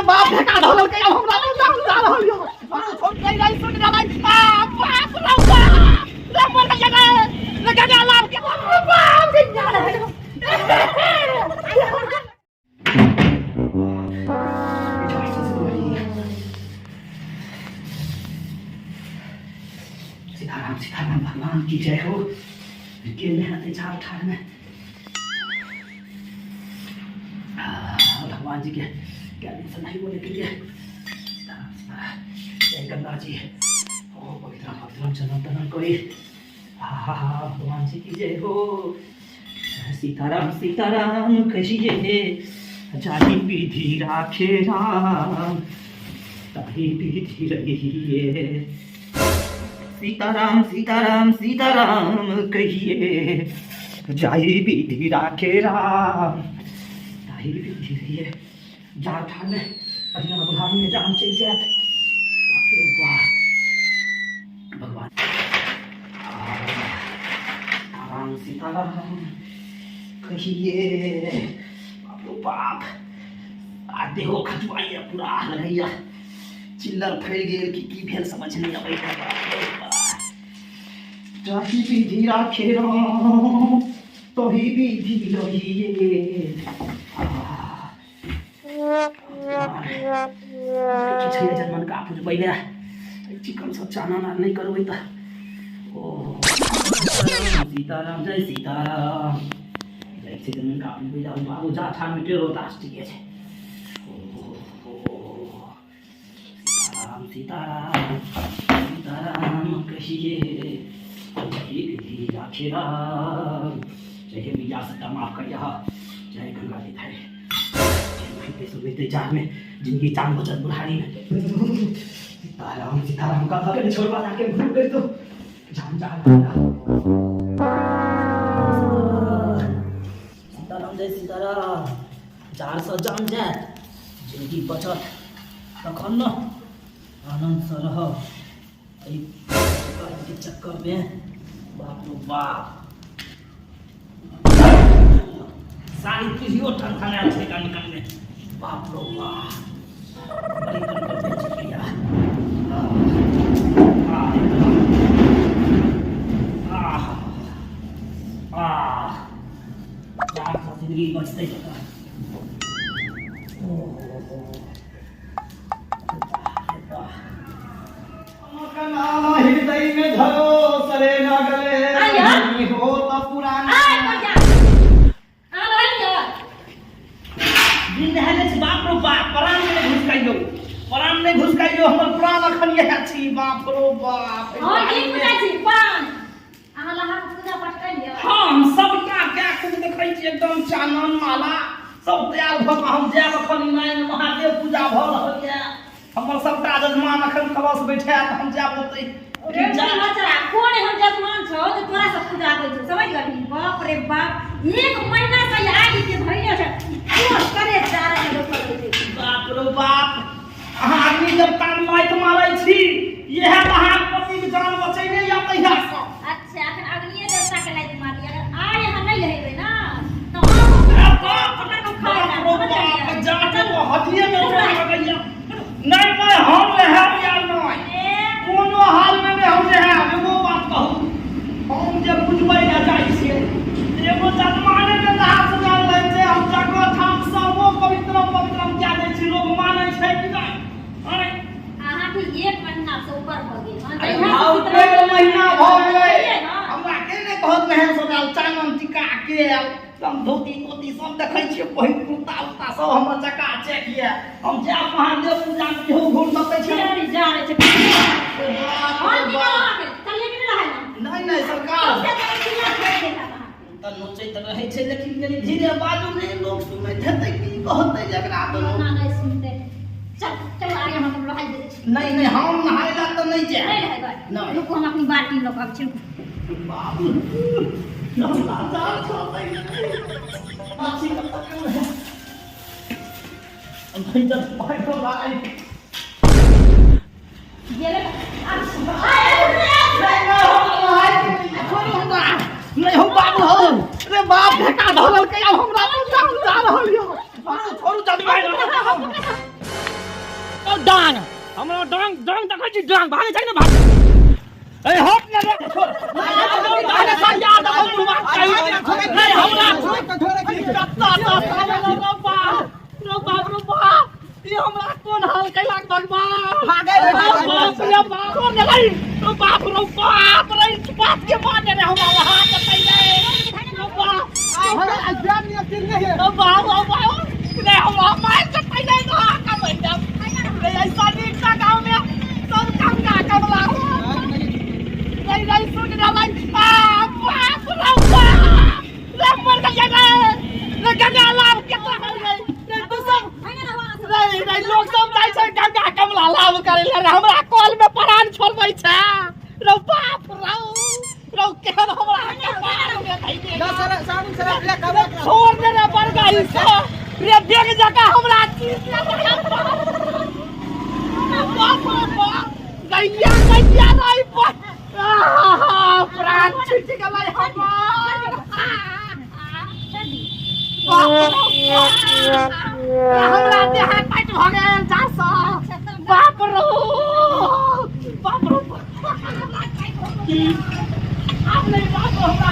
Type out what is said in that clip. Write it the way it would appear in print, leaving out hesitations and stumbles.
ते बाप ढका ढोलल के अब हमरा जा रहल यो अरे छोड़ के जाई सुन रे भाई बाप रे बाप रे मर गया लगा गया लाभ के बाप के जा रहा सीताराम भगवान की जय हो। के मेहनत चार ठार में भगवान जी के क्या सुनाई बोले के लिए जय गंगा जी ओ पवित्र भक्तम चरण तनन कोई भगवान जी की जय हो। सीताराम सीताराम कहिए जाहि विधि राखे राम ताहि विधि रहिए। सीताराम सीताराम सीताराम कहिए जाहि विधि राखे राम ताहि विधि रहिए। जान ठान में अपना भगवान में जान चल जाए भगवान सीताराम सीताराम कहिए बाप आ देहो खजुआई पूरा लगैया चिल्लर फैल गेल की भेल समझ नहीं अबै। जाहि विधि राखे राम तहि विधि रहिए। किछले जन्मन का पूज पहिले चिकन सब चाना नहीं करबै त ओ सीताराम जय सीताराम जय सीताराम का पूज जाऊ बाबू जा ठान में टेरो दास ठीक है। सीताराम सीताराम कहिए जय विधि राखे राम जय मिया सट्टा माफ करिया जय गंगा जी थारे जय सुबह चार में जिंदगी चांद बचत बुढ़ारी में सीताराम सीताराम का अगर छोड़वा जाके भूल गए तो जान जा सीताराम जय सीताराम 400 जान जाए जिंदगी बचत तखन न आनंद से रह के चक्कर में बाप रो बाप सारी पीढ़ियों ठनठना छे का निकल में बाप रो बाप बड़ी कर चुकिया चार सौ जिंदगी बचते जगह हृदय में धरो सरे न गले हो तो पुराना बाप रो बाप प्राण में घुस कहियो हमर प्राण अखन यह छी बाप रो बाप हां की पूजा छी पान अहाँ लहा पूजा पाठ कर लियो हम सब क्या कुछ देखै छी एकदम चानन माला सब तैयार भ हम जाब अखन नारायण महादेव पूजा भ रहल ये हमर सबटा जजमान अखन कलश बैठात हम जाब ओतै जा बच्चा कोन हम जजमान छौ जे तोरा सब पूजा करै छौ समझ गली बाप रे बाप एक महीना से आगे के भइले छै कोन करे जा रहे लोग बाप रो बाप अहाँ आदमी जब कान माइक मारै छी यह महापति के जान बचैने या तहिया से अच्छा अखन अग्निये देवता के लाइट मार दिया अगर आय हम नहीं रहबै ना तो बाप पकड़ के खा जा जाके हथिये में लगैया नहीं मैं हम रहब या नहीं कोनो हाल में नहीं हम रहब एगो बात कहू हम जे बुझबै ना जाइ छियै एगो जजमाने के हाथ से जान लै छै हम जगह ठाम सबो पवित्रम पवित्रम क्या दै छी लोग मानै छै कि नहीं अहाँ के एक महीना से ऊपर भ गेल हां डेढ़ महीना भ गेलै हमरा के ने कहत नहर सजाल चानन टिका के हम धोती तोती सब देखै छियै पहिन कुर्ता उता सब हमर चका चेक ये हम जा महादेव पूजा में केहू घूम सकै छै जा रहे छै हां की कहा के चलिए कि नहीं रहे नहीं सरकार त नोचै त रहै छै लेकिन कनी धीरे बाजू ने लोग सुनै हेतै की कहतै जकरा तो ना नहीं सुनते चल आगे हम लोग हाल दे छी नहीं हम नहायला त नहीं जाय नहीं रहेगा नहीं रुको हम अपनी बाल्टी लोग अब छिड़को बाबू हम लाचार छोड़ै माछी कब तक है भाई जब भाई को लाई ये ले नहीं हम बाबू हो अरे बाप ढका ढोलल के अब हमरा जा रहल यो छोड़ू जल्दी भाई डांग हमरा डांग डांग देखै छी डांग भागे छै ने भाग ए हट ने रे छोड़ अरे सरिया देखो बुढ़वा नहीं हमरा रो बाप ये हमरा कोन हाल कैलाक भगवान भागे रे बाप कोन लई रो बाप रे बाप के माने रे हमरा हाथ पहिले रो बाप अजान नहीं तीन नहीं है रो बाप रे हमरा मार से पहिले ना का बंदा रे ऐसा नहीं का गांव में सब काम का कमला नहीं सुन रहा भाई बाप रे मर गया रे गंगा लाभ कितना हो गई रे तू सब नहीं लोग सब जाय छै गंगा कमला लाभ करे ले हमरा कॉल में प्राण छोड़बै छै रो बाप रो केहन हमरा के मार में धइ दे साबुन से ले कबो छोड़ दे रे बड़ गाई से रे देख जका हमरा चीज लगा बाप गैया नहीं प्राण छूट गलै हमर हमरा देह पैट भ गेल जास बाप रो आप नहीं बाप हमरा